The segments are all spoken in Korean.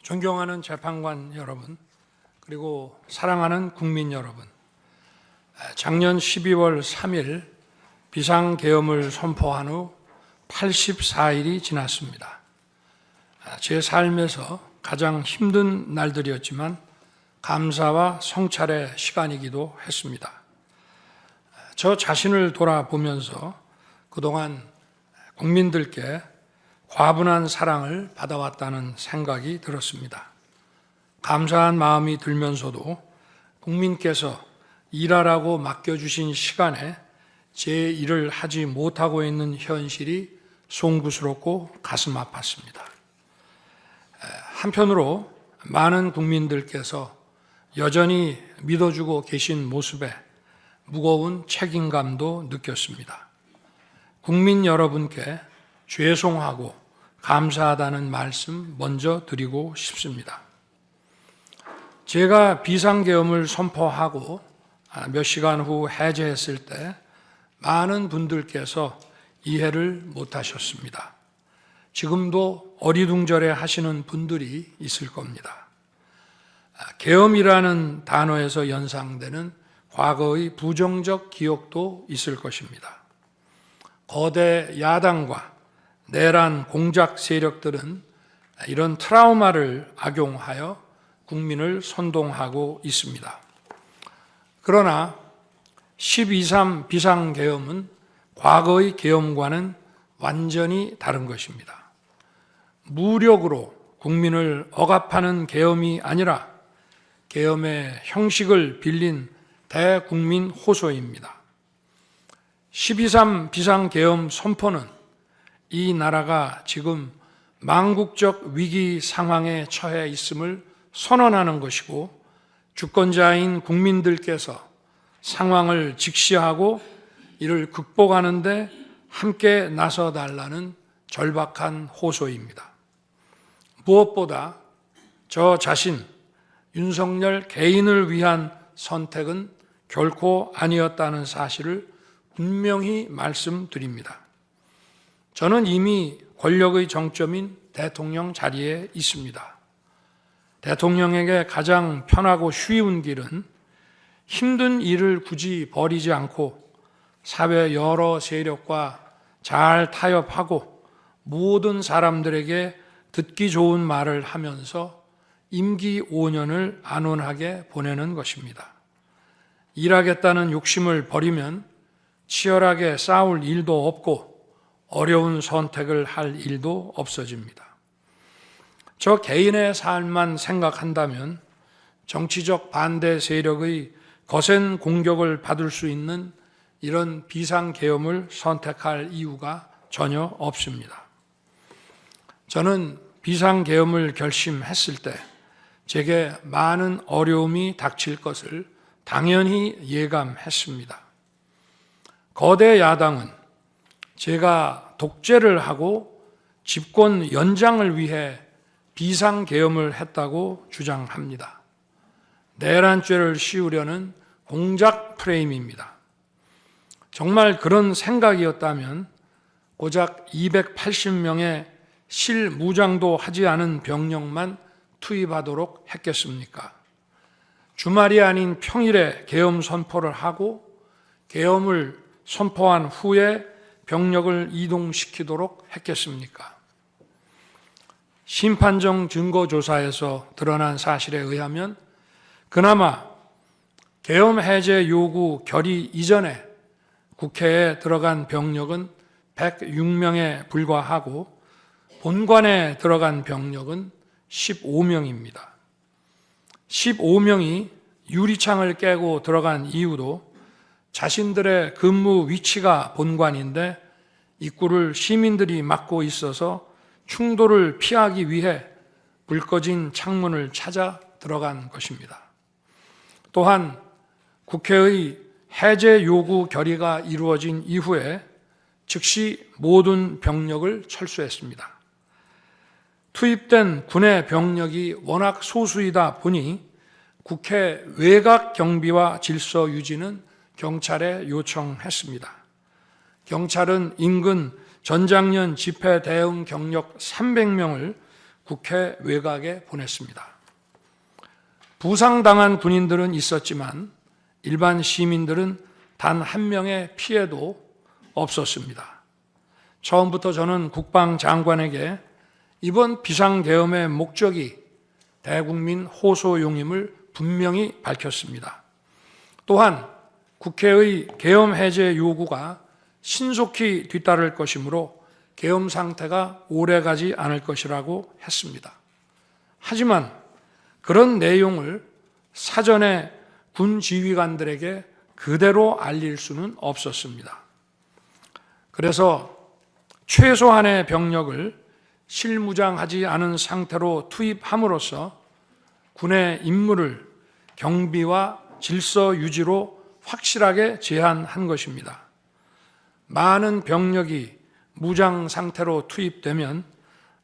존경하는 재판관 여러분, 그리고 사랑하는 국민 여러분, 작년 12월 3일 비상계엄을 선포한 후 84일이 지났습니다. 제 삶에서 가장 힘든 날들이었지만 감사와 성찰의 시간이기도 했습니다. 저 자신을 돌아보면서 그동안 국민들께 과분한 사랑을 받아왔다는 생각이 들었습니다. 감사한 마음이 들면서도 국민께서 일하라고 맡겨주신 시간에 제 일을 하지 못하고 있는 현실이 송구스럽고 가슴 아팠습니다. 한편으로 많은 국민들께서 여전히 믿어주고 계신 모습에 무거운 책임감도 느꼈습니다. 국민 여러분께 죄송하고 감사하다는 말씀 먼저 드리고 싶습니다. 제가 비상계엄을 선포하고 몇 시간 후 해제했을 때 많은 분들께서 이해를 못하셨습니다. 지금도 어리둥절해 하시는 분들이 있을 겁니다. 계엄이라는 단어에서 연상되는 과거의 부정적 기억도 있을 것입니다. 거대 야당과 내란 공작 세력들은 이런 트라우마를 악용하여 국민을 선동하고 있습니다. 그러나 12.3 비상계엄은 과거의 계엄과는 완전히 다른 것입니다. 무력으로 국민을 억압하는 계엄이 아니라 계엄의 형식을 빌린 대국민 호소입니다. 12.3 비상계엄 선포는 이 나라가 지금 망국적 위기 상황에 처해 있음을 선언하는 것이고, 주권자인 국민들께서 상황을 직시하고 이를 극복하는 데 함께 나서달라는 절박한 호소입니다. 무엇보다 저 자신, 윤석열 개인을 위한 선택은 결코 아니었다는 사실을 분명히 말씀드립니다. 저는 이미 권력의 정점인 대통령 자리에 있습니다. 대통령에게 가장 편하고 쉬운 길은 힘든 일을 굳이 벌이지 않고 사회 여러 세력과 잘 타협하고 모든 사람들에게 듣기 좋은 말을 하면서 임기 5년을 안온하게 보내는 것입니다. 일하겠다는 욕심을 버리면 치열하게 싸울 일도 없고 어려운 선택을 할 일도 없어집니다. 저 개인의 삶만 생각한다면 정치적 반대 세력의 거센 공격을 받을 수 있는 이런 비상계엄을 선택할 이유가 전혀 없습니다. 저는 비상계엄을 결심했을 때 제게 많은 어려움이 닥칠 것을 당연히 예감했습니다. 거대 야당은 제가 독재를 하고 집권 연장을 위해 비상계엄을 했다고 주장합니다. 내란죄를 씌우려는 공작 프레임입니다. 정말 그런 생각이었다면 고작 280명의 실무장도 하지 않은 병력만 투입하도록 했겠습니까? 주말이 아닌 평일에 계엄 선포를 하고 계엄을 선포한 후에 병력을 이동시키도록 했겠습니까? 심판정 증거조사에서 드러난 사실에 의하면 그나마 계엄 해제 요구 결의 이전에 국회에 들어간 병력은 106명에 불과하고 본관에 들어간 병력은 15명입니다. 15명이 유리창을 깨고 들어간 이유도 자신들의 근무 위치가 본관인데 입구를 시민들이 막고 있어서 충돌을 피하기 위해 불 꺼진 창문을 찾아 들어간 것입니다. 또한 국회의 해제 요구 결의가 이루어진 이후에 즉시 모든 병력을 철수했습니다. 투입된 군의 병력이 워낙 소수이다 보니 국회 외곽 경비와 질서 유지는 경찰에 요청했습니다. 경찰은 인근 전작년 집회 대응 경력 300명을 국회 외곽에 보냈습니다. 부상당한 군인들은 있었지만 일반 시민들은 단 한 명의 피해도 없었습니다. 처음부터 저는 국방장관에게 이번 비상계엄의 목적이 대국민 호소용임을 분명히 밝혔습니다. 또한 국회의 계엄 해제 요구가 신속히 뒤따를 것이므로 계엄 상태가 오래가지 않을 것이라고 했습니다. 하지만 그런 내용을 사전에 군 지휘관들에게 그대로 알릴 수는 없었습니다. 그래서 최소한의 병력을 실무장하지 않은 상태로 투입함으로써 군의 임무를 경비와 질서 유지로 확실하게 제한한 것입니다. 많은 병력이 무장 상태로 투입되면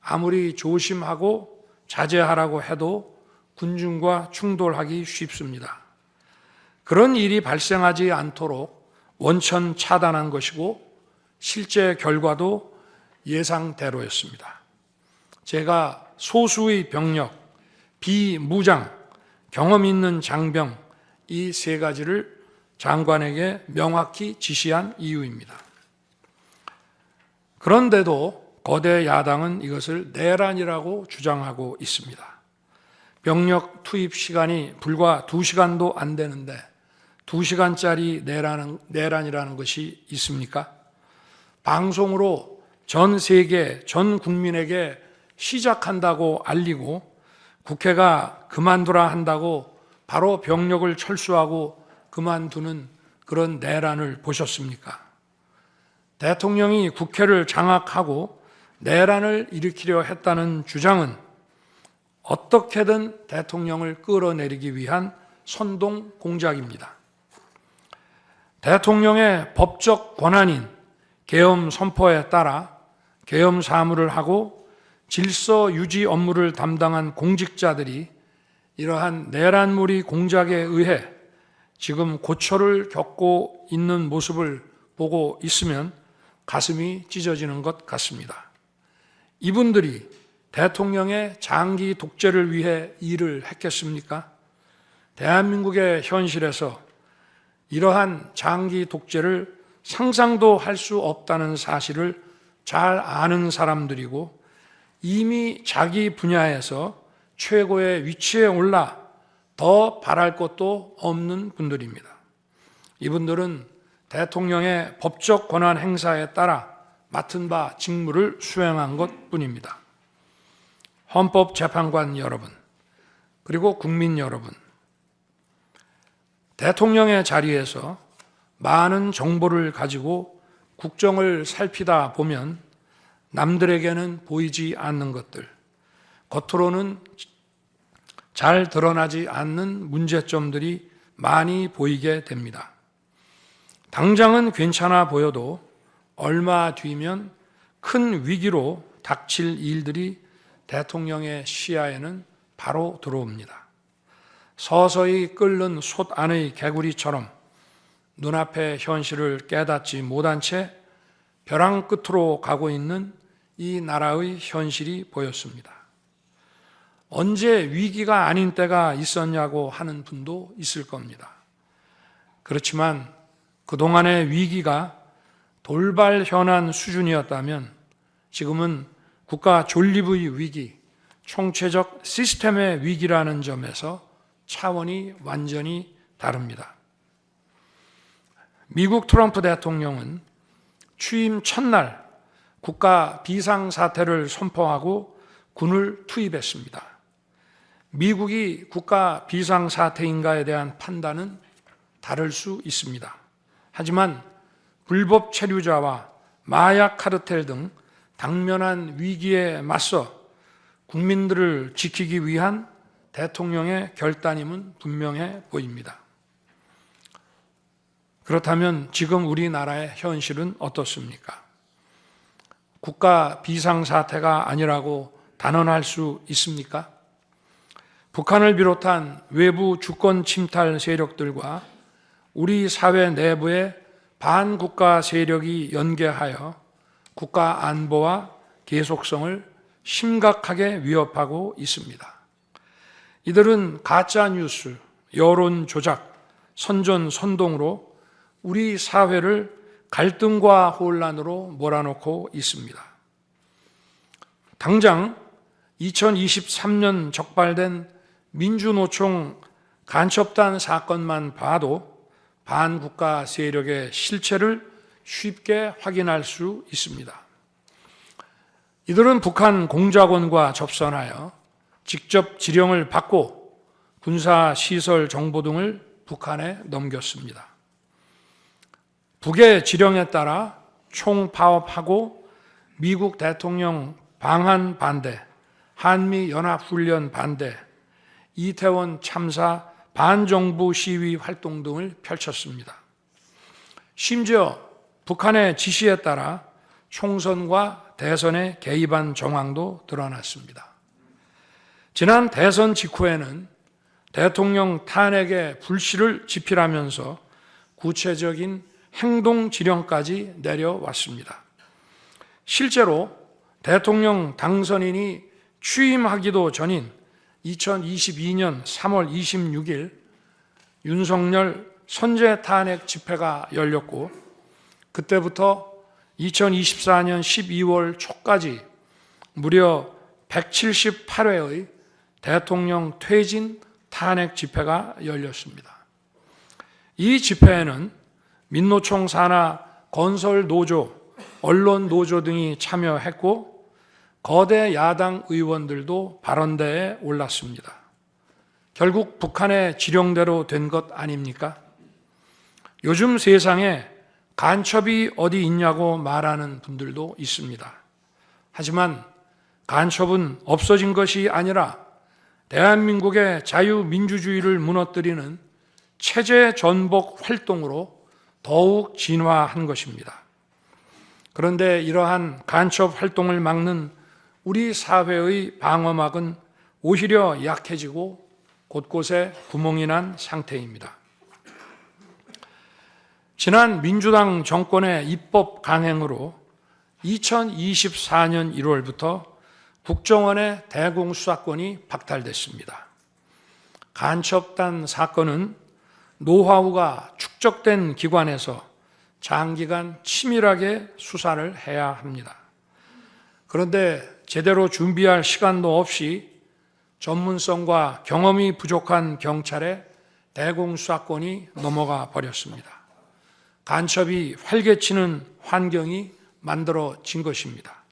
아무리 조심하고 자제하라고 해도 군중과 충돌하기 쉽습니다. 그런 일이 발생하지 않도록 원천 차단한 것이고 실제 결과도 예상대로였습니다. 제가 소수의 병력, 비무장, 경험 있는 장병 이 세 가지를 장관에게 명확히 지시한 이유입니다. 그런데도 거대 야당은 이것을 내란이라고 주장하고 있습니다. 병력 투입 시간이 불과 2시간도 안 되는데 2시간짜리 내란이라는 것이 있습니까? 방송으로 전 세계, 전 국민에게 시작한다고 알리고 국회가 그만두라 한다고 바로 병력을 철수하고 그만두는 그런 내란을 보셨습니까? 대통령이 국회를 장악하고 내란을 일으키려 했다는 주장은 어떻게든 대통령을 끌어내리기 위한 선동 공작입니다. 대통령의 법적 권한인 계엄 선포에 따라 계엄 사무를 하고 질서 유지 업무를 담당한 공직자들이 이러한 내란몰이 공작에 의해 지금 고초를 겪고 있는 모습을 보고 있으면 가슴이 찢어지는 것 같습니다. 이분들이 대통령의 장기 독재를 위해 일을 했겠습니까? 대한민국의 현실에서 이러한 장기 독재를 상상도 할 수 없다는 사실을 잘 아는 사람들이고 이미 자기 분야에서 최고의 위치에 올라 더 바랄 것도 없는 분들입니다. 이분들은 대통령의 법적 권한 행사에 따라 맡은 바 직무를 수행한 것뿐입니다. 헌법재판관 여러분, 그리고 국민 여러분, 대통령의 자리에서 많은 정보를 가지고 국정을 살피다 보면 남들에게는 보이지 않는 것들, 겉으로는 잘 드러나지 않는 문제점들이 많이 보이게 됩니다. 당장은 괜찮아 보여도 얼마 뒤면 큰 위기로 닥칠 일들이 대통령의 시야에는 바로 들어옵니다. 서서히 끓는 솥 안의 개구리처럼 눈앞의 현실을 깨닫지 못한 채 벼랑 끝으로 가고 있는 이 나라의 현실이 보였습니다. 언제 위기가 아닌 때가 있었냐고 하는 분도 있을 겁니다. 그렇지만 그동안의 위기가 돌발 현안 수준이었다면 지금은 국가 존립의 위기, 총체적 시스템의 위기라는 점에서 차원이 완전히 다릅니다. 미국 트럼프 대통령은 취임 첫날 국가 비상사태를 선포하고 군을 투입했습니다. 미국이 국가 비상사태인가에 대한 판단은 다를 수 있습니다. 하지만 불법 체류자와 마약 카르텔 등 당면한 위기에 맞서 국민들을 지키기 위한 대통령의 결단임은 분명해 보입니다. 그렇다면 지금 우리나라의 현실은 어떻습니까? 국가 비상사태가 아니라고 단언할 수 있습니까? 북한을 비롯한 외부 주권 침탈 세력들과 우리 사회 내부의 반국가 세력이 연계하여 국가 안보와 계속성을 심각하게 위협하고 있습니다. 이들은 가짜 뉴스, 여론 조작, 선전선동으로 우리 사회를 갈등과 혼란으로 몰아넣고 있습니다. 당장 2023년 적발된 민주노총 간첩단 사건만 봐도 반국가 세력의 실체를 쉽게 확인할 수 있습니다. 이들은 북한 공작원과 접선하여 직접 지령을 받고 군사시설 정보 등을 북한에 넘겼습니다. 북의 지령에 따라 총파업하고 미국 대통령 방한 반대, 한미연합훈련 반대, 이태원 참사 반정부 시위 활동 등을 펼쳤습니다. 심지어 북한의 지시에 따라 총선과 대선에 개입한 정황도 드러났습니다. 지난 대선 직후에는 대통령 탄핵의 불씨를 지필하면서 구체적인 행동 지령까지 내려왔습니다. 실제로 대통령 당선인이 취임하기도 전인 2022년 3월 26일 윤석열 선제 탄핵 집회가 열렸고, 그때부터 2024년 12월 초까지 무려 178회의 대통령 퇴진 탄핵 집회가 열렸습니다. 이 집회에는 민노총 산하 건설노조, 언론노조 등이 참여했고 거대 야당 의원들도 발언대에 올랐습니다. 결국 북한의 지령대로 된 것 아닙니까? 요즘 세상에 간첩이 어디 있냐고 말하는 분들도 있습니다. 하지만 간첩은 없어진 것이 아니라 대한민국의 자유민주주의를 무너뜨리는 체제 전복 활동으로 더욱 진화한 것입니다. 그런데 이러한 간첩 활동을 막는 우리 사회의 방어막은 오히려 약해지고 곳곳에 구멍이 난 상태입니다. 지난 민주당 정권의 입법 강행으로 2024년 1월부터 국정원의 대공수사권이 박탈됐습니다. 간첩단 사건은 노하우가 축적된 기관에서 장기간 치밀하게 수사를 해야 합니다. 그런데 제대로 준비할 시간도 없이 전문성과 경험이 부족한 경찰에 대공수사권이 넘어가 버렸습니다. 간첩이 활개치는 환경이 만들어진 것입니다.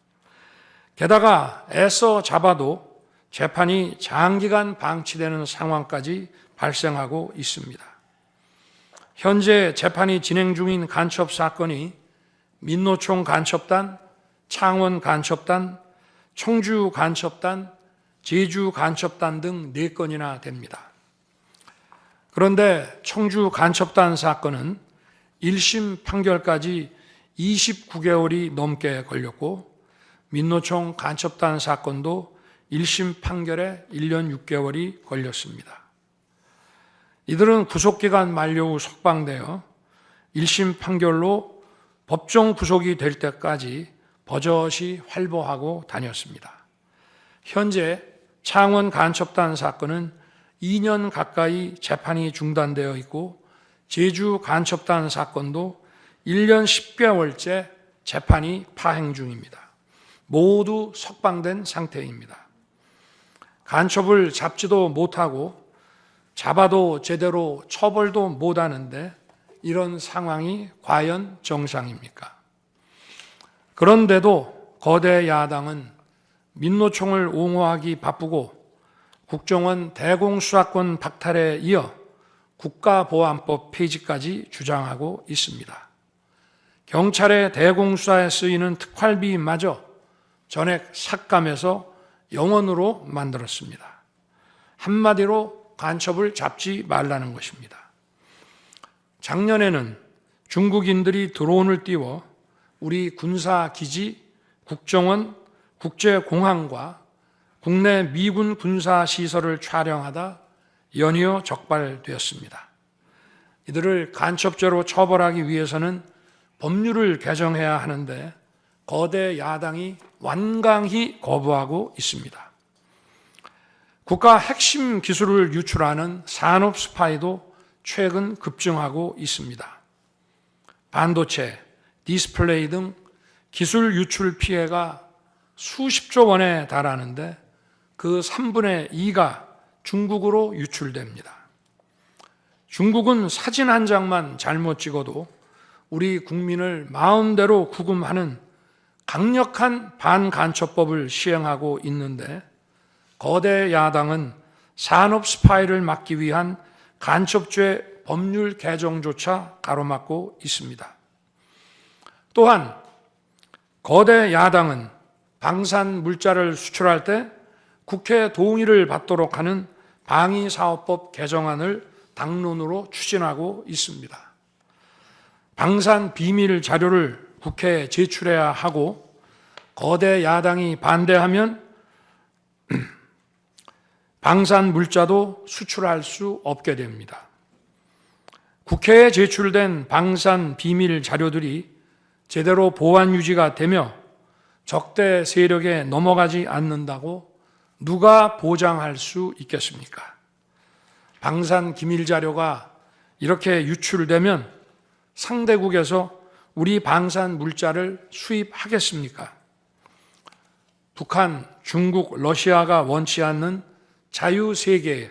게다가 애써 잡아도 재판이 장기간 방치되는 상황까지 발생하고 있습니다. 현재 재판이 진행 중인 간첩 사건이 민노총 간첩단, 창원 간첩단, 청주 간첩단, 제주 간첩단 등 4건이나 됩니다. 그런데 청주 간첩단 사건은 1심 판결까지 29개월이 넘게 걸렸고, 민노총 간첩단 사건도 1심 판결에 1년 6개월이 걸렸습니다. 이들은 구속기간 만료 후 석방되어 1심 판결로 법정 구속이 될 때까지 버젓이 활보하고 다녔습니다. 현재 창원 간첩단 사건은 2년 가까이 재판이 중단되어 있고, 제주 간첩단 사건도 1년 10개월째 재판이 파행 중입니다. 모두 석방된 상태입니다. 간첩을 잡지도 못하고 잡아도 제대로 처벌도 못하는데 이런 상황이 과연 정상입니까? 그런데도 거대 야당은 민노총을 옹호하기 바쁘고 국정원 대공수사권 박탈에 이어 국가보안법 폐지까지 주장하고 있습니다. 경찰의 대공수사에 쓰이는 특활비마저 전액 삭감해서 영원으로 만들었습니다. 한마디로 간첩을 잡지 말라는 것입니다. 작년에는 중국인들이 드론을 띄워 우리 군사기지, 국정원, 국제공항과 국내 미군 군사시설을 촬영하다 연이어 적발되었습니다. 이들을 간첩죄로 처벌하기 위해서는 법률을 개정해야 하는데 거대 야당이 완강히 거부하고 있습니다. 국가 핵심 기술을 유출하는 산업 스파이도 최근 급증하고 있습니다. 반도체, 디스플레이 등 기술 유출 피해가 수십조 원에 달하는데 그 3분의 2가 중국으로 유출됩니다. 중국은 사진 한 장만 잘못 찍어도 우리 국민을 마음대로 구금하는 강력한 반간첩법을 시행하고 있는데 거대 야당은 산업 스파이를 막기 위한 간첩죄 법률 개정조차 가로막고 있습니다. 또한 거대 야당은 방산 물자를 수출할 때 국회 동의를 받도록 하는 방위사업법 개정안을 당론으로 추진하고 있습니다. 방산 비밀 자료를 국회에 제출해야 하고 거대 야당이 반대하면 방산 물자도 수출할 수 없게 됩니다. 국회에 제출된 방산 비밀 자료들이 제대로 보안 유지가 되며 적대 세력에 넘어가지 않는다고 누가 보장할 수 있겠습니까? 방산 기밀 자료가 이렇게 유출되면 상대국에서 우리 방산 물자를 수입하겠습니까? 북한, 중국, 러시아가 원치 않는 자유세계에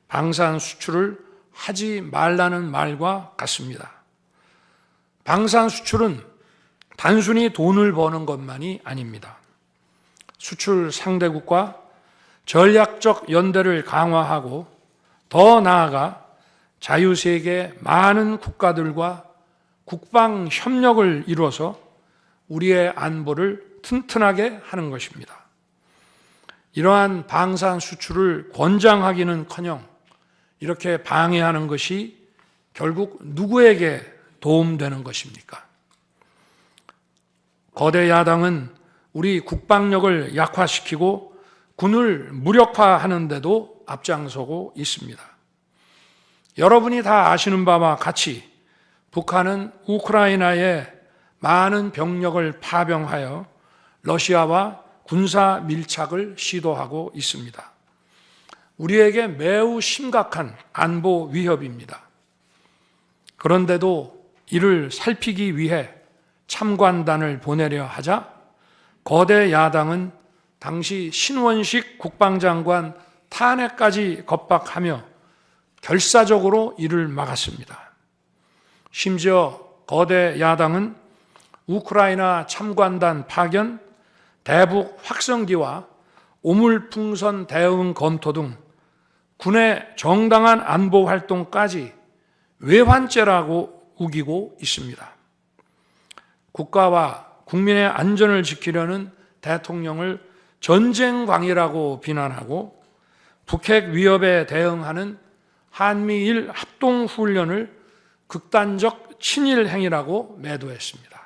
방산 수출을 하지 말라는 말과 같습니다. 방산 수출은 단순히 돈을 버는 것만이 아닙니다. 수출 상대국과 전략적 연대를 강화하고 더 나아가 자유세계 많은 국가들과 국방 협력을 이루어서 우리의 안보를 튼튼하게 하는 것입니다. 이러한 방산 수출을 권장하기는커녕 이렇게 방해하는 것이 결국 누구에게 도움되는 것입니까? 거대 야당은 우리 국방력을 약화시키고 군을 무력화하는 데도 앞장서고 있습니다. 여러분이 다 아시는 바와 같이 북한은 우크라이나에 많은 병력을 파병하여 러시아와 군사 밀착을 시도하고 있습니다. 우리에게 매우 심각한 안보 위협입니다. 그런데도 이를 살피기 위해 참관단을 보내려 하자 거대 야당은 당시 신원식 국방장관 탄핵까지 겁박하며 결사적으로 이를 막았습니다. 심지어 거대 야당은 우크라이나 참관단 파견, 대북 확성기와 오물풍선 대응 검토 등 군의 정당한 안보 활동까지 외환죄라고 우기고 있습니다. 국가와 국민의 안전을 지키려는 대통령을 전쟁광이라고 비난하고 북핵 위협에 대응하는 한미일 합동훈련을 극단적 친일 행위라고 매도했습니다.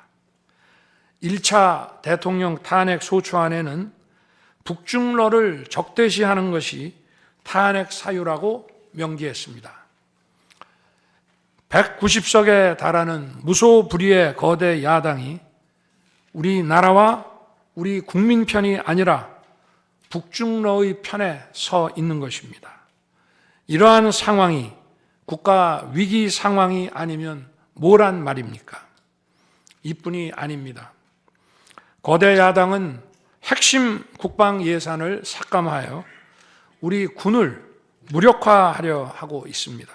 1차 대통령 탄핵 소추안에는 북중러를 적대시하는 것이 탄핵 사유라고 명기했습니다. 190석에 달하는 무소불위의 거대 야당이 우리나라와 우리 국민 편이 아니라 북중러의 편에 서 있는 것입니다. 이러한 상황이 국가 위기 상황이 아니면 뭐란 말입니까? 이뿐이 아닙니다. 거대 야당은 핵심 국방 예산을 삭감하여 우리 군을 무력화하려 하고 있습니다.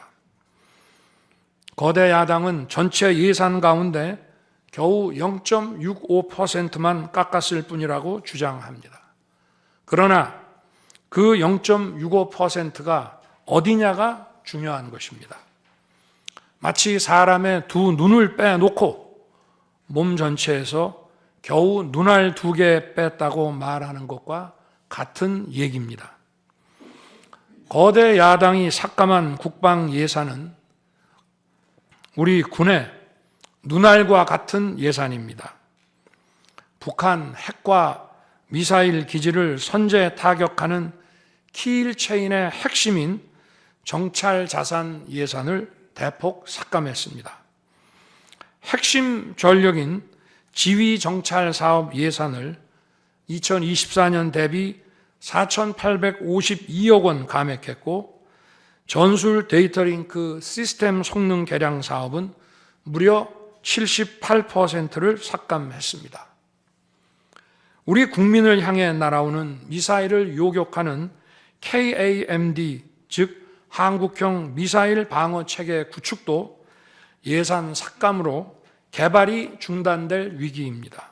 거대 야당은 전체 예산 가운데 겨우 0.65%만 깎았을 뿐이라고 주장합니다. 그러나 그 0.65%가 어디냐가 중요한 것입니다. 마치 사람의 두 눈을 빼놓고 몸 전체에서 겨우 눈알 2개 뺐다고 말하는 것과 같은 얘기입니다. 거대 야당이 삭감한 국방 예산은 우리 군의 눈알과 같은 예산입니다. 북한 핵과 미사일 기지를 선제 타격하는 키일체인의 핵심인 정찰 자산 예산을 대폭 삭감했습니다. 핵심 전력인 지휘 정찰 사업 예산을 2024년 대비 4,852억 원 감액했고, 전술 데이터링크 시스템 성능 개량 사업은 무려 78%를 삭감했습니다. 우리 국민을 향해 날아오는 미사일을 요격하는 KAMD, 즉 한국형 미사일 방어 체계 구축도 예산 삭감으로 개발이 중단될 위기입니다.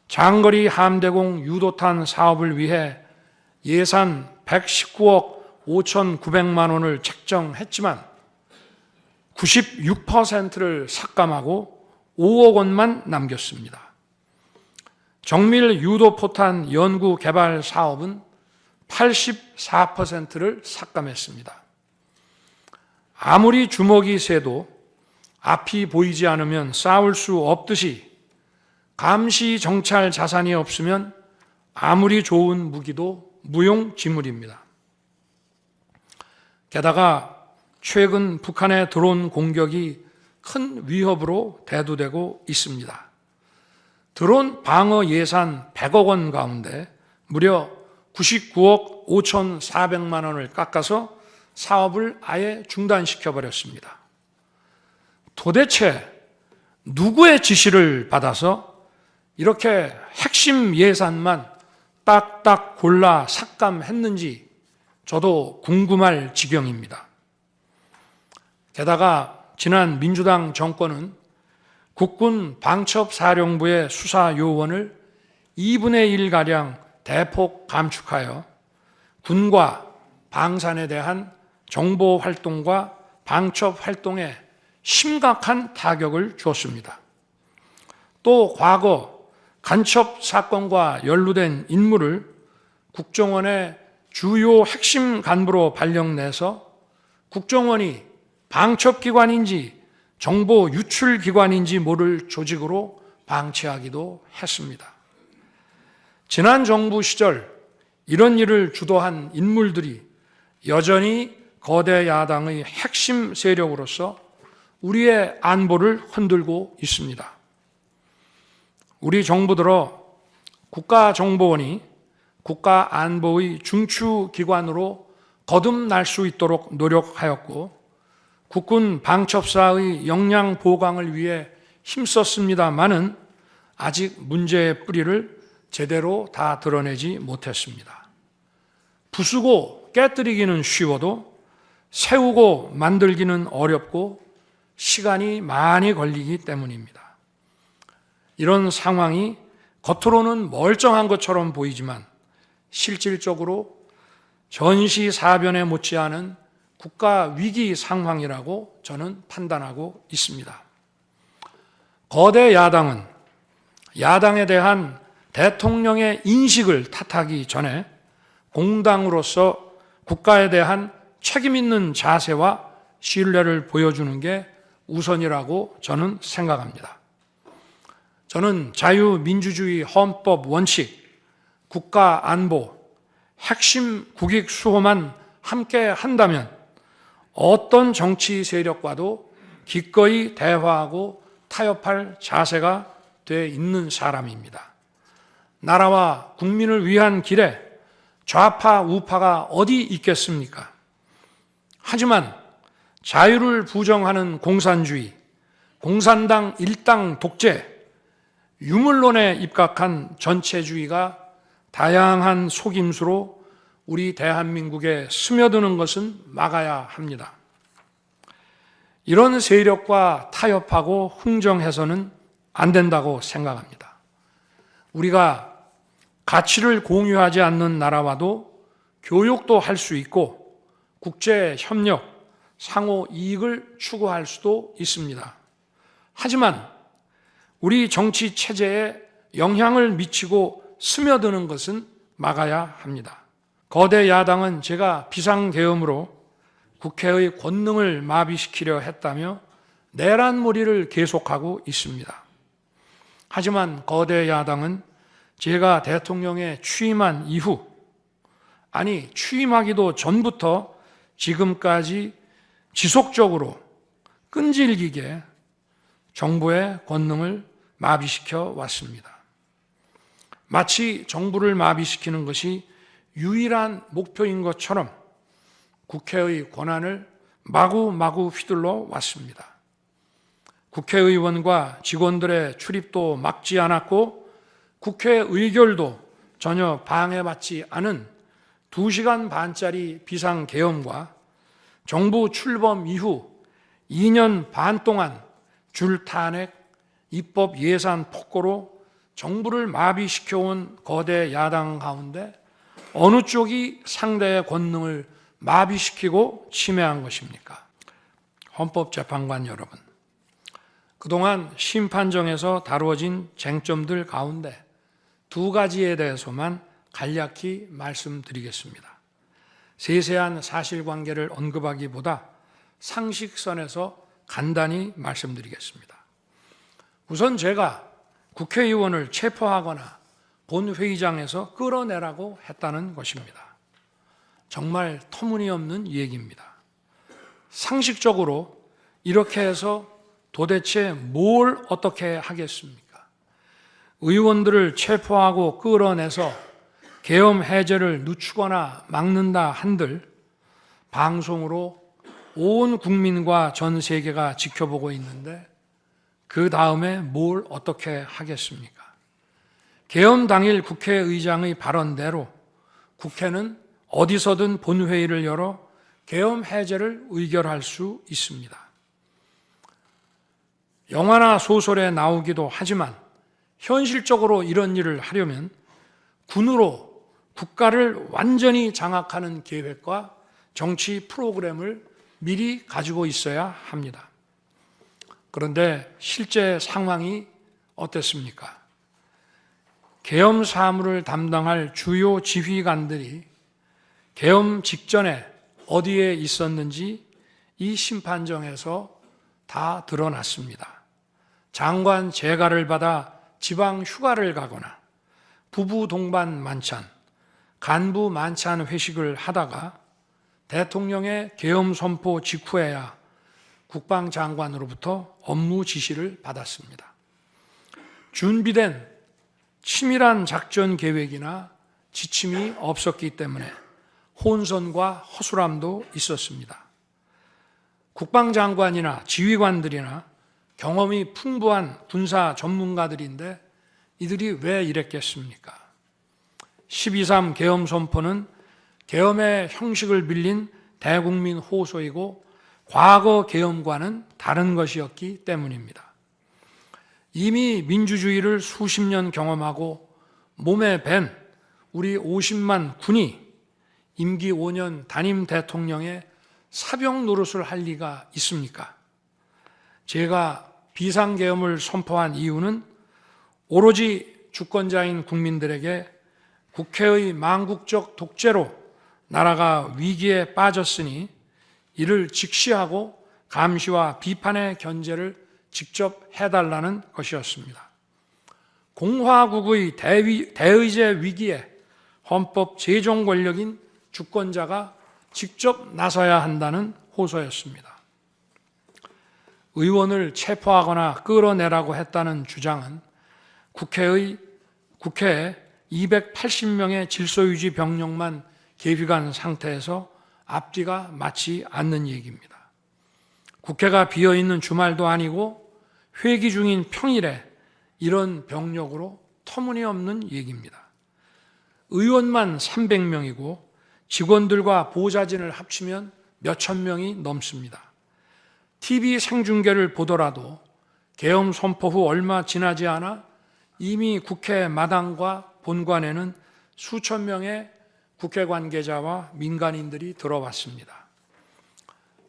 장거리 함대공 유도탄 사업을 위해 예산 119억 5,900만 원을 책정했지만 96%를 삭감하고 5억 원만 남겼습니다. 정밀 유도포탄 연구 개발 사업은 84%를 삭감했습니다. 아무리 주먹이 세도 앞이 보이지 않으면 싸울 수 없듯이 감시 정찰 자산이 없으면 아무리 좋은 무기도 무용지물입니다. 게다가 최근 북한의 드론 공격이 큰 위협으로 대두되고 있습니다. 드론 방어 예산 100억 원 가운데 무려 99억 5,400만 원을 깎아서 사업을 아예 중단시켜버렸습니다. 도대체 누구의 지시를 받아서 이렇게 핵심 예산만 딱딱 골라 삭감했는지 저도 궁금할 지경입니다. 게다가 지난 민주당 정권은 국군 방첩사령부의 수사 요원을 2분의 1가량 대폭 감축하여 군과 방산에 대한 정보 활동과 방첩 활동에 심각한 타격을 주었습니다. 또 과거 간첩 사건과 연루된 인물을 국정원의 주요 핵심 간부로 발령내서 국정원이 방첩기관인지 정보 유출기관인지 모를 조직으로 방치하기도 했습니다. 지난 정부 시절 이런 일을 주도한 인물들이 여전히 거대 야당의 핵심 세력으로서 우리의 안보를 흔들고 있습니다. 우리 정부 들어 국가정보원이 국가안보의 중추기관으로 거듭날 수 있도록 노력하였고 국군 방첩사의 역량 보강을 위해 힘썼습니다마는 아직 문제의 뿌리를 제대로 다 드러내지 못했습니다. 부수고 깨뜨리기는 쉬워도 세우고 만들기는 어렵고 시간이 많이 걸리기 때문입니다. 이런 상황이 겉으로는 멀쩡한 것처럼 보이지만 실질적으로 전시사변에 못지않은 국가 위기 상황이라고 저는 판단하고 있습니다. 거대 야당은 야당에 대한 대통령의 인식을 탓하기 전에 공당으로서 국가에 대한 책임 있는 자세와 신뢰를 보여주는 게 우선이라고 저는 생각합니다. 저는 자유민주주의 헌법 원칙, 국가 안보, 핵심 국익 수호만 함께 한다면 어떤 정치 세력과도 기꺼이 대화하고 타협할 자세가 돼 있는 사람입니다. 나라와 국민을 위한 길에 좌파, 우파가 어디 있겠습니까? 하지만 자유를 부정하는 공산주의, 공산당 일당 독재, 유물론에 입각한 전체주의가 다양한 속임수로 우리 대한민국에 스며드는 것은 막아야 합니다. 이런 세력과 타협하고 흥정해서는 안 된다고 생각합니다. 우리가 가치를 공유하지 않는 나라와도 교역도 할 수 있고 국제 협력, 상호 이익을 추구할 수도 있습니다. 하지만 우리 정치 체제에 영향을 미치고 스며드는 것은 막아야 합니다. 거대 야당은 제가 비상계엄으로 국회의 권능을 마비시키려 했다며 내란몰이를 계속하고 있습니다. 하지만 거대 야당은 제가 대통령에 취임한 이후, 아니 취임하기도 전부터 지금까지 지속적으로 끈질기게 정부의 권능을 마비시켜 왔습니다. 마치 정부를 마비시키는 것이 유일한 목표인 것처럼 국회의 권한을 마구마구 휘둘러 왔습니다. 국회의원과 직원들의 출입도 막지 않았고 국회 의결도 전혀 방해받지 않은 2시간 반짜리 비상계엄과 정부 출범 이후 2년 반 동안 줄탄핵, 입법 예산 폭거로 정부를 마비시켜온 거대 야당 가운데 어느 쪽이 상대의 권능을 마비시키고 침해한 것입니까? 헌법재판관 여러분, 그동안 심판정에서 다루어진 쟁점들 가운데 2가지에 대해서만 간략히 말씀드리겠습니다. 세세한 사실관계를 언급하기보다 상식선에서 간단히 말씀드리겠습니다. 우선 제가 국회의원을 체포하거나 본회의장에서 끌어내라고 했다는 것입니다. 정말 터무니없는 얘기입니다. 상식적으로 이렇게 해서 도대체 뭘 어떻게 하겠습니까? 의원들을 체포하고 끌어내서 계엄 해제를 늦추거나 막는다 한들 방송으로 온 국민과 전 세계가 지켜보고 있는데 그 다음에 뭘 어떻게 하겠습니까? 계엄 당일 국회의장의 발언대로 국회는 어디서든 본회의를 열어 계엄 해제를 의결할 수 있습니다. 영화나 소설에 나오기도 하지만 현실적으로 이런 일을 하려면 군으로 국가를 완전히 장악하는 계획과 정치 프로그램을 미리 가지고 있어야 합니다. 그런데 실제 상황이 어땠습니까? 계엄 사무를 담당할 주요 지휘관들이 계엄 직전에 어디에 있었는지 이 심판정에서 다 드러났습니다. 장관 재가를 받아 지방 휴가를 가거나 부부 동반 만찬, 간부 만찬 회식을 하다가 대통령의 계엄 선포 직후에야 국방장관으로부터 업무 지시를 받았습니다. 준비된 치밀한 작전 계획이나 지침이 없었기 때문에 혼선과 허술함도 있었습니다. 국방장관이나 지휘관들이나 경험이 풍부한 군사 전문가들인데 이들이 왜 이랬겠습니까? 12.3 계엄 선포는 계엄의 형식을 빌린 대국민 호소이고 과거 계엄과는 다른 것이었기 때문입니다. 이미 민주주의를 수십 년 경험하고 몸에 밴 우리 50만 군이 임기 5년 단임 대통령의 사병 노릇을 할 리가 있습니까? 제가 비상계엄을 선포한 이유는 오로지 주권자인 국민들에게 국회의 망국적 독재로 나라가 위기에 빠졌으니 이를 직시하고 감시와 비판의 견제를 직접 해달라는 것이었습니다. 공화국의 대의제 위기에 헌법 제정 권력인 주권자가 직접 나서야 한다는 호소였습니다. 의원을 체포하거나 끌어내라고 했다는 주장은 국회에 280명의 질서유지 병력만 계비간 상태에서 앞뒤가 맞지 않는 얘기입니다. 국회가 비어있는 주말도 아니고 회기 중인 평일에 이런 병력으로 터무니없는 얘기입니다. 의원만 300명이고 직원들과 보좌진을 합치면 몇천 명이 넘습니다. TV 생중계를 보더라도 계엄 선포 후 얼마 지나지 않아 이미 국회 마당과 본관에는 수천 명의 국회 관계자와 민간인들이 들어왔습니다.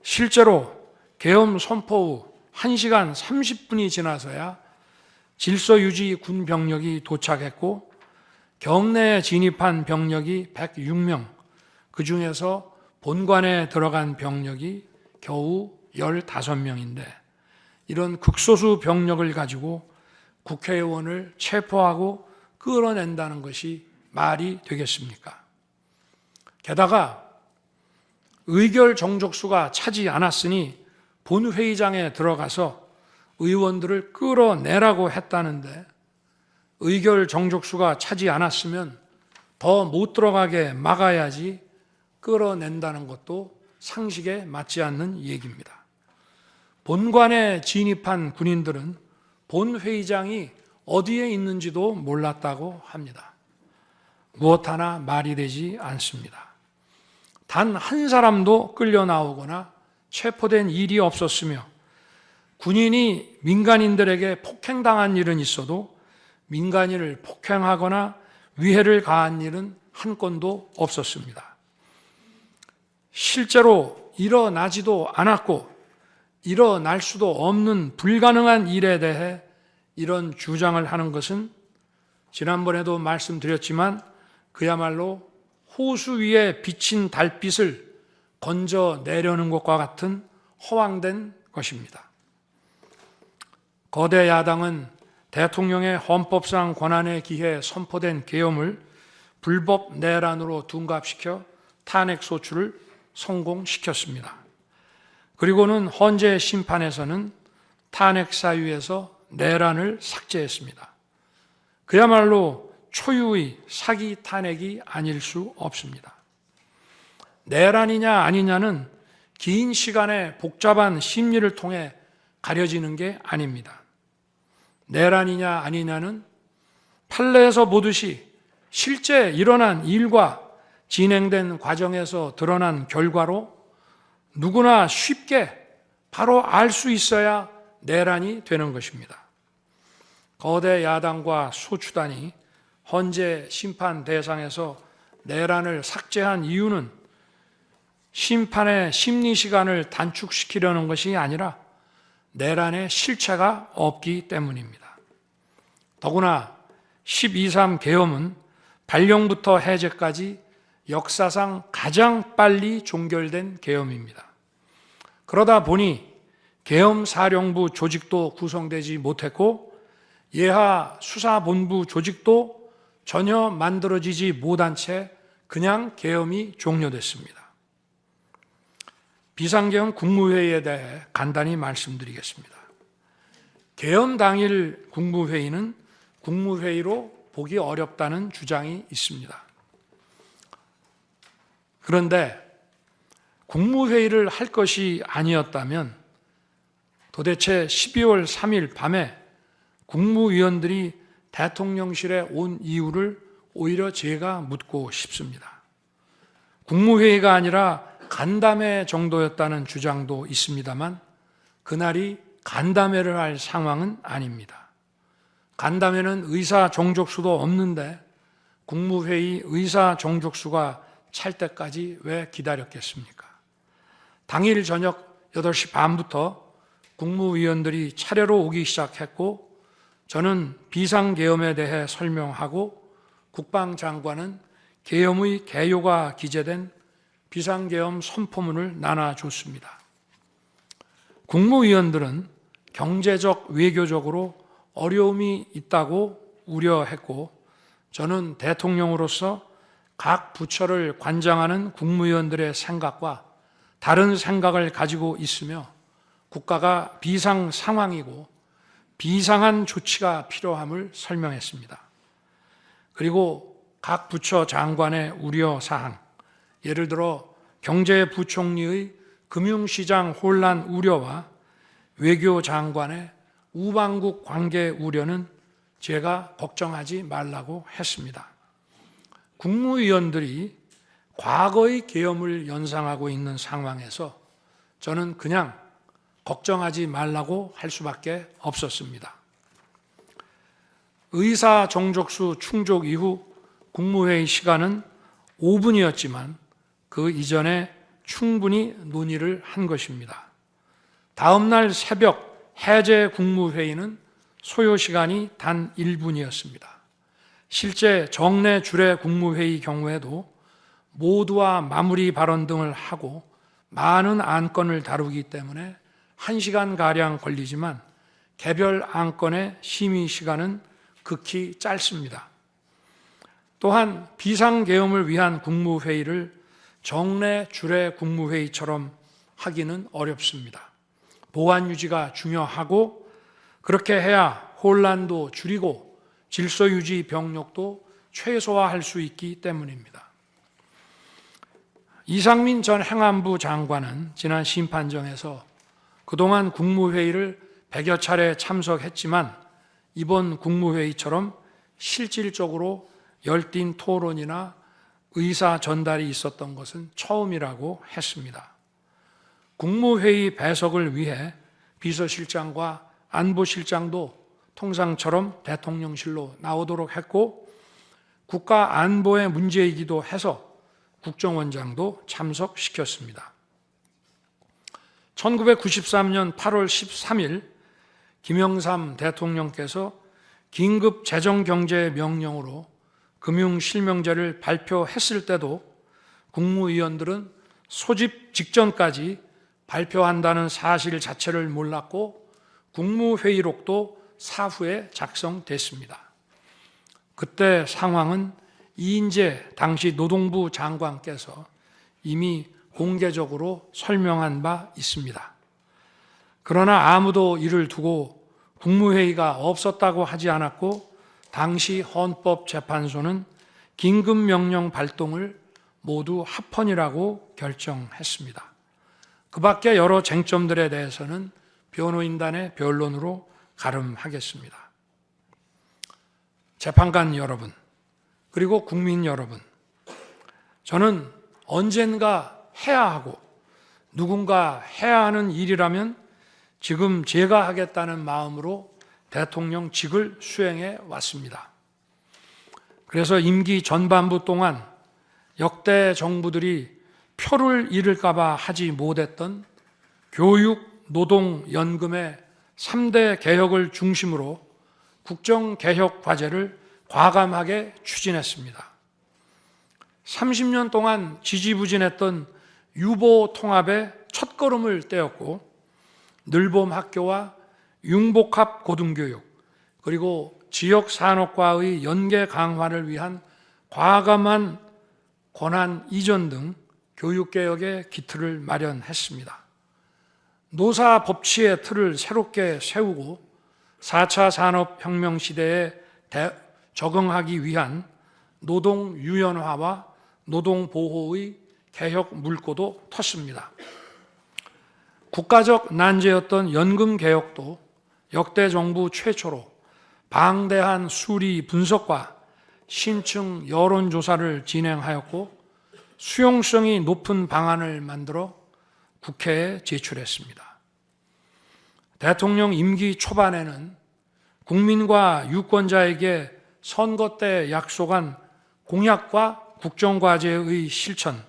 실제로 계엄 선포 후 1시간 30분이 지나서야 질서유지 군 병력이 도착했고 경내에 진입한 병력이 106명, 그 중에서 본관에 들어간 병력이 겨우 15명인데 이런 극소수 병력을 가지고 국회의원을 체포하고 끌어낸다는 것이 말이 되겠습니까? 게다가 의결 정족수가 차지 않았으니 본회의장에 들어가서 의원들을 끌어내라고 했다는데 의결 정족수가 차지 않았으면 더 못 들어가게 막아야지 끌어낸다는 것도 상식에 맞지 않는 얘기입니다. 본관에 진입한 군인들은 본회의장이 어디에 있는지도 몰랐다고 합니다. 무엇 하나 말이 되지 않습니다. 단 한 사람도 끌려 나오거나 체포된 일이 없었으며 군인이 민간인들에게 폭행당한 일은 있어도 민간인을 폭행하거나 위해를 가한 일은 한 건도 없었습니다. 실제로 일어나지도 않았고 일어날 수도 없는 불가능한 일에 대해 이런 주장을 하는 것은 지난번에도 말씀드렸지만 그야말로 호수 위에 비친 달빛을 건져내려는 것과 같은 허황된 것입니다. 거대 야당은 대통령의 헌법상 권한에 기해 선포된 계엄을 불법 내란으로 둔갑시켜 탄핵 소추를 성공시켰습니다. 그리고는 헌재 심판에서는 탄핵 사유에서 내란을 삭제했습니다. 그야말로 초유의 사기 탄핵이 아닐 수 없습니다. 내란이냐 아니냐는 긴 시간의 복잡한 심리를 통해 가려지는 게 아닙니다. 내란이냐 아니냐는 판례에서 보듯이 실제 일어난 일과 진행된 과정에서 드러난 결과로 누구나 쉽게 바로 알 수 있어야 내란이 되는 것입니다. 거대 야당과 소추단이 헌재 심판 대상에서 내란을 삭제한 이유는 심판의 심리 시간을 단축시키려는 것이 아니라 내란의 실체가 없기 때문입니다. 더구나 12.3 계엄은 발령부터 해제까지 역사상 가장 빨리 종결된 계엄입니다. 그러다 보니 계엄사령부 조직도 구성되지 못했고 예하 수사본부 조직도 전혀 만들어지지 못한 채 그냥 계엄이 종료됐습니다. 비상계엄 국무회의에 대해 간단히 말씀드리겠습니다. 계엄 당일 국무회의는 국무회의로 보기 어렵다는 주장이 있습니다. 그런데 국무회의를 할 것이 아니었다면 도대체 12월 3일 밤에 국무위원들이 대통령실에 온 이유를 오히려 제가 묻고 싶습니다. 국무회의가 아니라 간담회 정도였다는 주장도 있습니다만 그날이 간담회를 할 상황은 아닙니다. 간담회는 의사 정족수도 없는데 국무회의 의사 정족수가 찰 때까지 왜 기다렸겠습니까? 당일 저녁 8시 반부터 국무위원들이 차례로 오기 시작했고 저는 비상계엄에 대해 설명하고 국방장관은 계엄의 개요가 기재된 비상계엄 선포문을 나눠줬습니다. 국무위원들은 경제적, 외교적으로 어려움이 있다고 우려했고 저는 대통령으로서 각 부처를 관장하는 국무위원들의 생각과 다른 생각을 가지고 있으며 국가가 비상 상황이고 비상한 조치가 필요함을 설명했습니다. 그리고 각 부처 장관의 우려사항, 예를 들어 경제부총리의 금융시장 혼란 우려와 외교장관의 우방국 관계 우려는 제가 걱정하지 말라고 했습니다. 국무위원들이 과거의 계엄을 연상하고 있는 상황에서 저는 그냥 걱정하지 말라고 할 수밖에 없었습니다. 의사 정족수 충족 이후 국무회의 시간은 5분이었지만 그 이전에 충분히 논의를 한 것입니다. 다음 날 새벽 해제 국무회의는 소요 시간이 단 1분이었습니다. 실제 정례 주례 국무회의 경우에도 모두와 마무리 발언 등을 하고 많은 안건을 다루기 때문에 1시간가량 걸리지만 개별 안건의 심의 시간은 극히 짧습니다. 또한 비상계엄을 위한 국무회의를 정례 주례 국무회의처럼 하기는 어렵습니다. 보안 유지가 중요하고 그렇게 해야 혼란도 줄이고 질서 유지 병력도 최소화할 수 있기 때문입니다. 이상민 전 행안부 장관은 지난 심판정에서 그동안 국무회의를 100여 차례 참석했지만 이번 국무회의처럼 실질적으로 열띤 토론이나 의사 전달이 있었던 것은 처음이라고 했습니다. 국무회의 배석을 위해 비서실장과 안보실장도 통상처럼 대통령실로 나오도록 했고 국가 안보의 문제이기도 해서 국정원장도 참석시켰습니다. 1993년 8월 13일 김영삼 대통령께서 긴급 재정경제 명령으로 금융실명제를 발표했을 때도 국무위원들은 소집 직전까지 발표한다는 사실 자체를 몰랐고 국무회의록도 사후에 작성됐습니다. 그때 상황은 이인재 당시 노동부 장관께서 이미 공개적으로 설명한 바 있습니다. 그러나 아무도 이를 두고 국무회의가 없었다고 하지 않았고 당시 헌법재판소는 긴급명령 발동을 모두 합헌이라고 결정했습니다. 그 밖에 여러 쟁점들에 대해서는 변호인단의 변론으로 가름하겠습니다. 재판관 여러분, 그리고 국민 여러분, 저는 언젠가 해야 하고 누군가 해야 하는 일이라면 지금 제가 하겠다는 마음으로 대통령직을 수행해 왔습니다. 그래서 임기 전반부 동안 역대 정부들이 표를 잃을까 봐 하지 못했던 교육, 노동, 연금의 3대 개혁을 중심으로 국정개혁 과제를 과감하게 추진했습니다. 30년 동안 지지부진했던 유보 통합의 첫걸음을 떼었고 늘봄 학교와 융복합 고등교육 그리고 지역산업과의 연계 강화를 위한 과감한 권한 이전 등 교육개혁의 기틀을 마련했습니다. 노사 법치의 틀을 새롭게 세우고 4차 산업혁명 시대에 적응하기 위한 노동 유연화와 노동 보호의 개혁 물꼬도 텄습니다. 국가적 난제였던 연금 개혁도 역대 정부 최초로 방대한 수리 분석과 심층 여론조사를 진행하였고 수용성이 높은 방안을 만들어 국회에 제출했습니다. 대통령 임기 초반에는 국민과 유권자에게 선거 때 약속한 공약과 국정과제의 실천,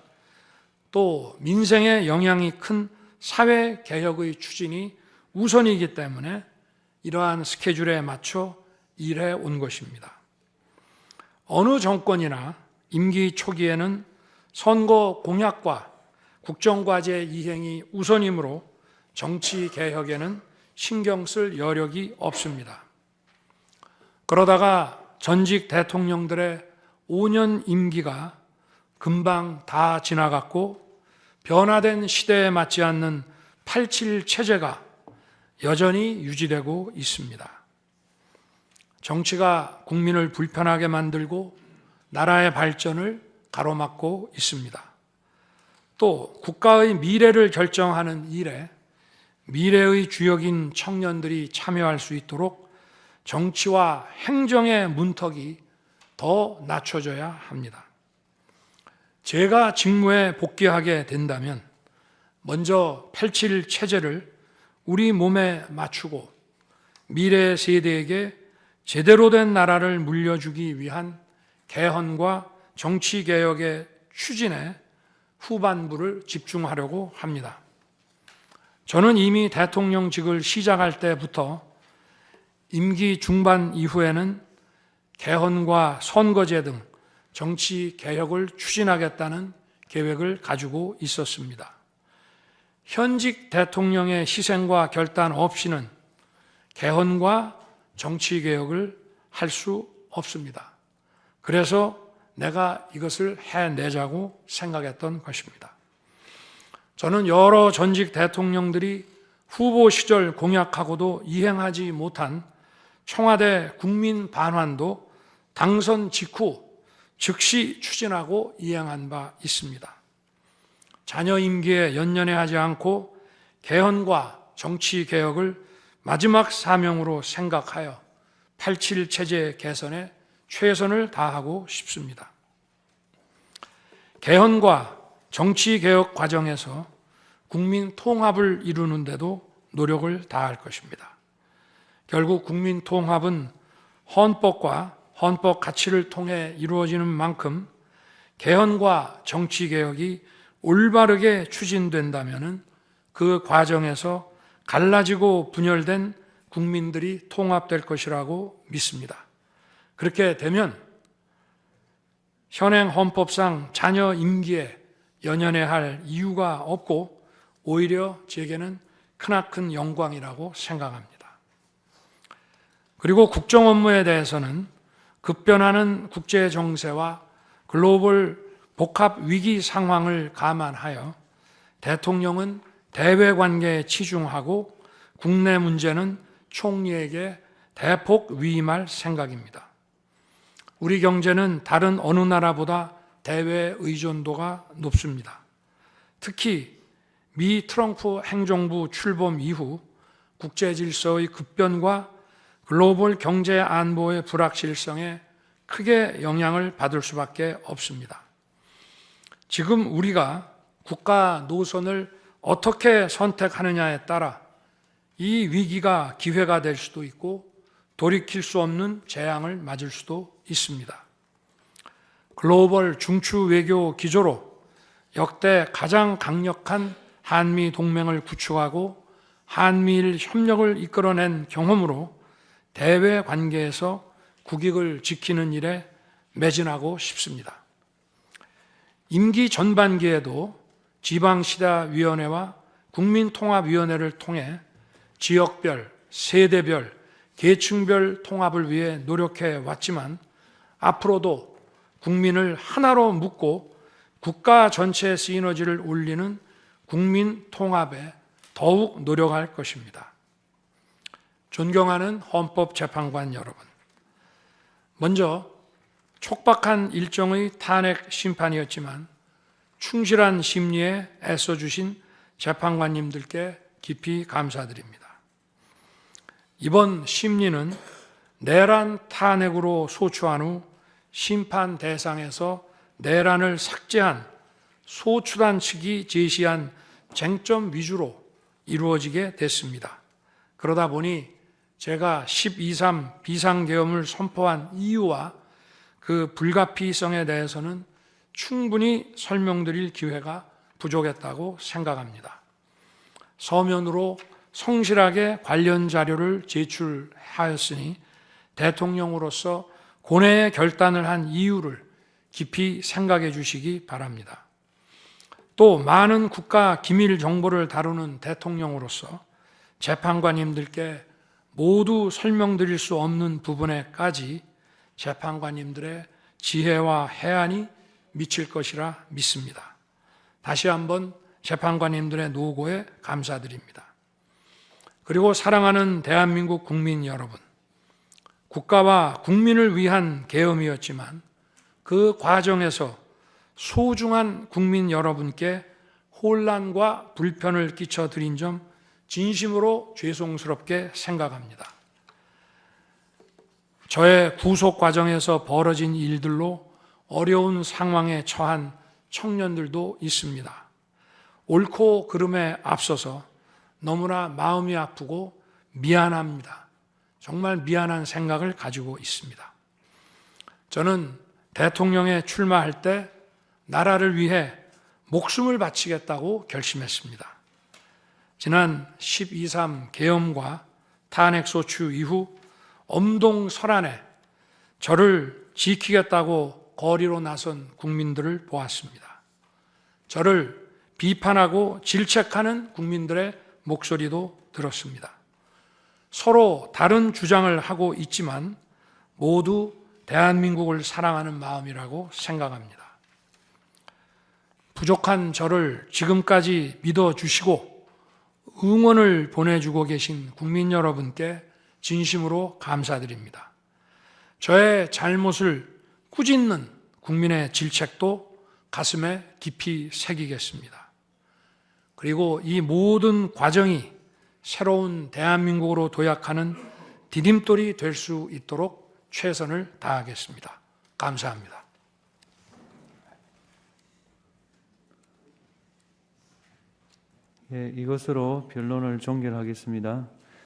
또 민생에 영향이 큰 사회개혁의 추진이 우선이기 때문에 이러한 스케줄에 맞춰 일해 온 것입니다. 어느 정권이나 임기 초기에는 선거 공약과 국정과제 이행이 우선이므로 정치개혁에는 신경 쓸 여력이 없습니다. 그러다가 전직 대통령들의 5년 임기가 금방 다 지나갔고 변화된 시대에 맞지 않는 87 체제가 여전히 유지되고 있습니다. 정치가 국민을 불편하게 만들고 나라의 발전을 가로막고 있습니다. 또 국가의 미래를 결정하는 일에 미래의 주역인 청년들이 참여할 수 있도록 정치와 행정의 문턱이 더 낮춰져야 합니다. 제가 직무에 복귀하게 된다면 먼저 87 체제를 우리 몸에 맞추고 미래 세대에게 제대로 된 나라를 물려주기 위한 개헌과 정치개혁의 추진에 후반부를 집중하려고 합니다. 저는 이미 대통령직을 시작할 때부터 임기 중반 이후에는 개헌과 선거제 등 정치개혁을 추진하겠다는 계획을 가지고 있었습니다. 현직 대통령의 희생과 결단 없이는 개헌과 정치개혁을 할 수 없습니다. 그래서 내가 이것을 해내자고 생각했던 것입니다. 저는 여러 전직 대통령들이 후보 시절 공약하고도 이행하지 못한 청와대 국민 반환도 당선 직후 즉시 추진하고 이행한 바 있습니다. 자녀 임기에 연연해하지 않고 개헌과 정치 개혁을 마지막 사명으로 생각하여 87 체제 개선에 최선을 다하고 싶습니다. 개헌과 정치 개혁 과정에서 국민 통합을 이루는 데도 노력을 다할 것입니다. 결국 국민 통합은 헌법과 헌법 가치를 통해 이루어지는 만큼 개헌과 정치 개혁이 올바르게 추진된다면 그 과정에서 갈라지고 분열된 국민들이 통합될 것이라고 믿습니다. 그렇게 되면 현행 헌법상 자녀 임기에 연연해야 할 이유가 없고 오히려 제게는 크나큰 영광이라고 생각합니다. 그리고 국정 업무에 대해서는 급변하는 국제 정세와 글로벌 복합 위기 상황을 감안하여 대통령은 대외 관계에 치중하고 국내 문제는 총리에게 대폭 위임할 생각입니다. 우리 경제는 다른 어느 나라보다 대외 의존도가 높습니다. 특히 미 트럼프 행정부 출범 이후 국제 질서의 급변과 글로벌 경제 안보의 불확실성에 크게 영향을 받을 수밖에 없습니다. 지금 우리가 국가 노선을 어떻게 선택하느냐에 따라 이 위기가 기회가 될 수도 있고 돌이킬 수 없는 재앙을 맞을 수도 있습니다. 글로벌 중추 외교 기조로 역대 가장 강력한 한미 동맹을 구축하고 한미일 협력을 이끌어낸 경험으로 대외 관계에서 국익을 지키는 일에 매진하고 싶습니다. 임기 전반기에도 지방시다위원회와 국민통합위원회를 통해 지역별, 세대별, 계층별 통합을 위해 노력해 왔지만 앞으로도 국민을 하나로 묶고 국가 전체의 시너지를 올리는 국민 통합에 더욱 노력할 것입니다. 존경하는 헌법재판관 여러분, 먼저 촉박한 일정의 탄핵 심판이었지만 충실한 심리에 애써주신 재판관님들께 깊이 감사드립니다. 이번 심리는 내란 탄핵으로 소추한 후 심판 대상에서 내란을 삭제한 소추단 측이 제시한 쟁점 위주로 이루어지게 됐습니다. 그러다 보니 제가 12.3 비상계엄을 선포한 이유와 그 불가피성에 대해서는 충분히 설명드릴 기회가 부족했다고 생각합니다. 서면으로 성실하게 관련 자료를 제출하였으니 대통령으로서 고뇌의 결단을 한 이유를 깊이 생각해 주시기 바랍니다. 또 많은 국가 기밀 정보를 다루는 대통령으로서 재판관님들께 모두 설명드릴 수 없는 부분에까지 재판관님들의 지혜와 해안이 미칠 것이라 믿습니다. 다시 한번 재판관님들의 노고에 감사드립니다. 그리고 사랑하는 대한민국 국민 여러분, 국가와 국민을 위한 계엄이었지만 그 과정에서 소중한 국민 여러분께 혼란과 불편을 끼쳐드린 점 진심으로 죄송스럽게 생각합니다. 저의 구속 과정에서 벌어진 일들로 어려운 상황에 처한 청년들도 있습니다. 옳고 그름에 앞서서 너무나 마음이 아프고 미안합니다. 정말 미안한 생각을 가지고 있습니다. 저는 대통령에 출마할 때 나라를 위해 목숨을 바치겠다고 결심했습니다. 지난 12.3 계엄과 탄핵소추 이후 엄동설안에 저를 지키겠다고 거리로 나선 국민들을 보았습니다. 저를 비판하고 질책하는 국민들의 목소리도 들었습니다. 서로 다른 주장을 하고 있지만 모두 대한민국을 사랑하는 마음이라고 생각합니다. 부족한 저를 지금까지 믿어주시고 응원을 보내주고 계신 국민 여러분께 진심으로 감사드립니다. 저의 잘못을 꾸짖는 국민의 질책도 가슴에 깊이 새기겠습니다. 그리고 이 모든 과정이 새로운 대한민국으로 도약하는 디딤돌이 될 수 있도록 최선을 다하겠습니다. 감사합니다. 예, 이것으로 변론을 종결하겠습니다.